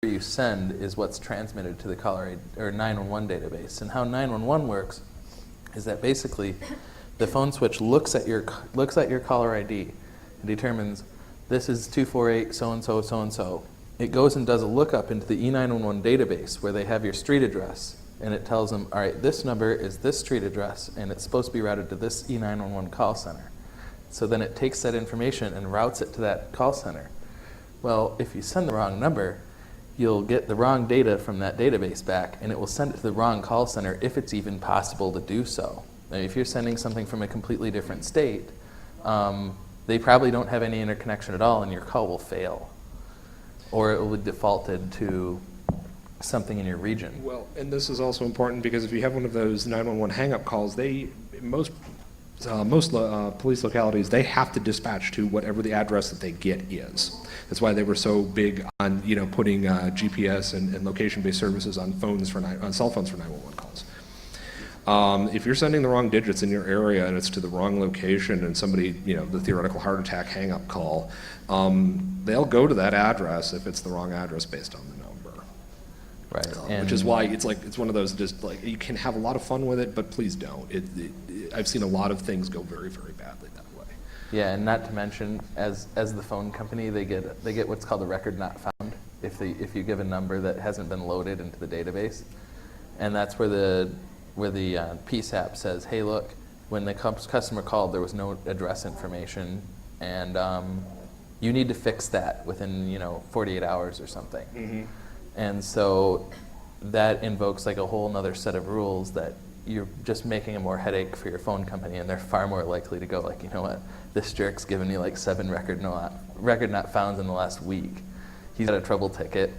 you send is what's transmitted to the caller or 911 database. And how 911 works is that basically the phone switch looks at your caller ID and determines this is 248 so-and-so, so-and-so. It goes and does a lookup into the E911 database where they have your street address, and it tells them, all right, this number is this street address, and it's supposed to be routed to this E911 call center. So then it takes that information and routes it to that call center. Well, if you send the wrong number, you'll get the wrong data from that database back, and it will send it to the wrong call center if it's even possible to do so. Now, if you're sending something from a completely different state, they probably don't have any interconnection at all, and your call will fail. Or it will be defaulted to something in your region. Well, and this is also important because if you have one of those 911 hang-up calls, most police localities, they have to dispatch to whatever the address that they get is. That's why they were so big on putting GPS and location-based services on cell phones for 911 calls. If you're sending the wrong digits in your area and it's to the wrong location and somebody, the theoretical heart attack hang-up call, they'll go to that address if it's the wrong address based on the number. Right. Which is why it's one of those you can have a lot of fun with it, but please don't. I've seen a lot of things go very, very badly that way. Yeah, and not to mention, as the phone company, they get what's called a record not found if you give a number that hasn't been loaded into the database, and that's where the PSAP says, hey, look, when the customer called, there was no address information, and you need to fix that within 48 hours or something. Mm-hmm. And so that invokes like a whole other set of rules that you're just making a more headache for your phone company, and they're far more likely to go like, you know what, this jerk's given me like 7 record not founds in the last week. He's got a trouble ticket.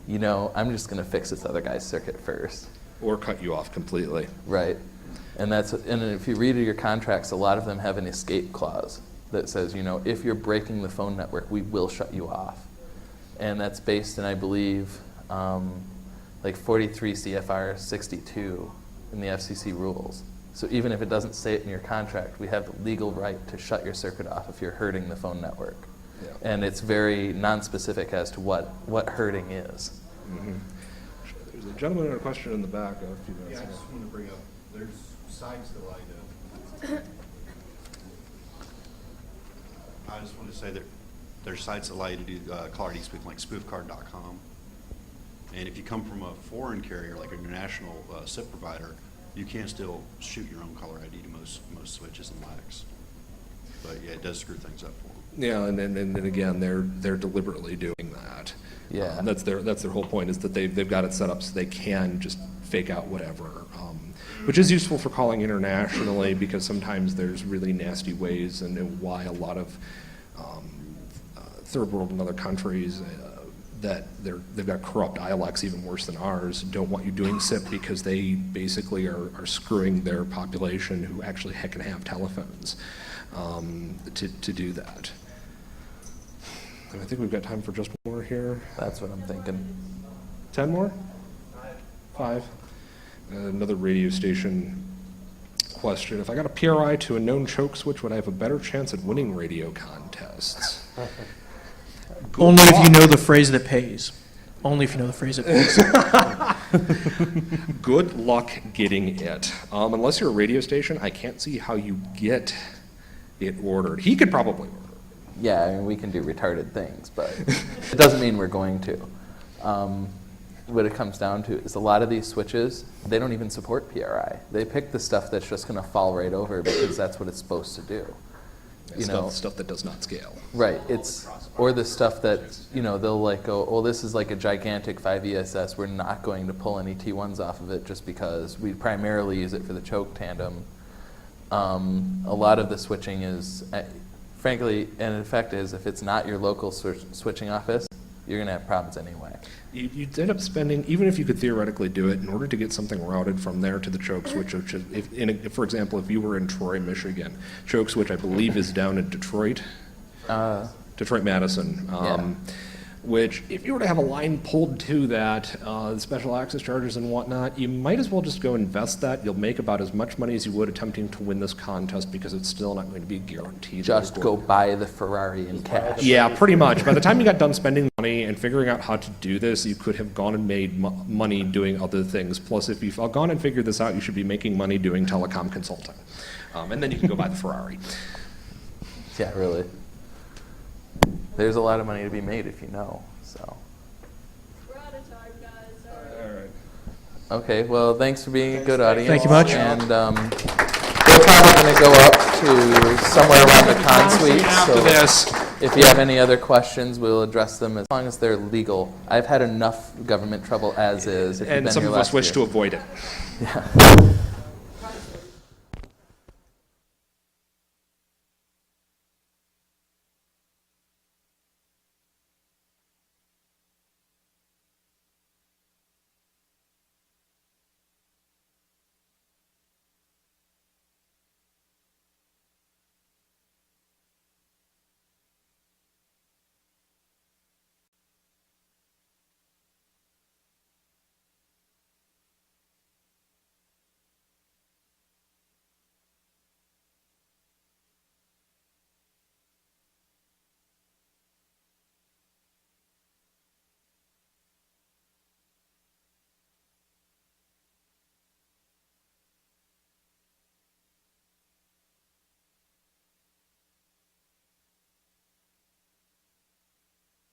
I'm just going to fix this other guy's circuit first. Or cut you off completely. Right. And if you read your contracts, a lot of them have an escape clause that says, if you're breaking the phone network, we will shut you off. And that's based in, I believe, like 43 CFR 62 in the FCC rules. So even if it doesn't say it in your contract, we have the legal right to shut your circuit off if you're hurting the phone network. Yeah. And it's very non-specific as to what hurting is. Mm-hmm. There's a gentleman with a question in the back. A few minutes ago. I just want to bring up, there's sites that I just want to say that there's sites that allow you to do caller ID spoofing, like spoofcard.com. And if you come from a foreign carrier, like an international SIP provider, you can still shoot your own caller ID to most switches and LACs. But yeah, it does screw things up for them. Yeah, and then again, they're deliberately doing that. Yeah, that's their whole point, is that they've got it set up so they can just fake out whatever, which is useful for calling internationally because sometimes there's really nasty ways and why a lot of third world and other countries that they've got corrupt ILECs even worse than ours don't want you doing SIP because they basically are screwing their population who actually can have telephones to do that. And I think we've got time for just more here. That's what I'm thinking. 10 more? 5. Another radio station question. If I got a PRI to a known choke switch, would I have a better chance at winning radio contests? Only if you know the phrase that pays. Only if you know the phrase that pays. Good luck getting it. Unless you're a radio station, I can't see how you get it ordered. He could probably order it. Yeah, I mean, we can do retarded things, but it doesn't mean we're going to. What it comes down to is a lot of these switches, they don't even support PRI. They pick the stuff that's just going to fall right over because that's what it's supposed to do. Stuff that does not scale. Right. Or the stuff that, they'll like go, oh, this is like a gigantic 5ESS. We're not going to pull any T1s off of it just because we primarily use it for the choke tandem. A lot of the switching is, frankly, and in effect is, if it's not your local switching office, you're going to have problems anyway. You'd end up spending, even if you could theoretically do it, in order to get something routed from there to the choke switch, for example, if you were in Troy, Michigan, choke switch, I believe, is down in Detroit, Detroit, Madison. which if you were to have a line pulled to that, the special access charges and whatnot, you might as well just go invest that. You'll make about as much money as you would attempting to win this contest because it's still not going to be guaranteed. that Just you're go going to- buy the Ferrari in cash. Yeah, pretty much. By the time you got done spending money and figuring out how to do this, you could have gone and made money doing other things. Plus, if you've gone and figured this out, you should be making money doing telecom consulting. And then you can go buy the Ferrari. Yeah, really. There's a lot of money to be made if you know, so. We're out of time, guys, sorry. Okay, well, thanks for being a good audience. Thank you much. And we're probably going to go up to somewhere around the con suite. After So this. if you have any other questions, we'll address them as long as they're legal. I've had enough government trouble as is. If you've And been some here of us last wish year. to avoid it. Yeah.